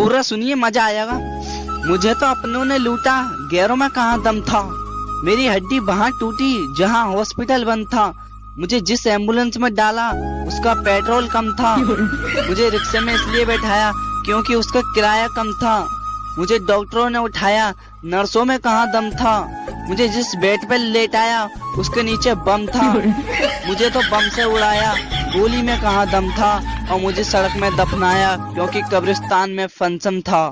पूरा सुनिए, मजा आएगा। मुझे तो अपनों ने लूटा, गैरों में कहाँ दम था। मेरी हड्डी वहाँ टूटी जहाँ हॉस्पिटल बंद था। मुझे जिस एम्बुलेंस में डाला उसका पेट्रोल कम था। मुझे रिक्शे में इसलिए बैठाया क्योंकि उसका किराया कम था। मुझे डॉक्टरों ने उठाया, नर्सों में कहाँ दम था। मुझे जिस बेड पे लेटाया उसके नीचे बम था। मुझे तो बम से उड़ाया, गोली में कहाँ दम था। और मुझे सड़क में दफनाया क्योंकि कब्रिस्तान में फंक्शन था।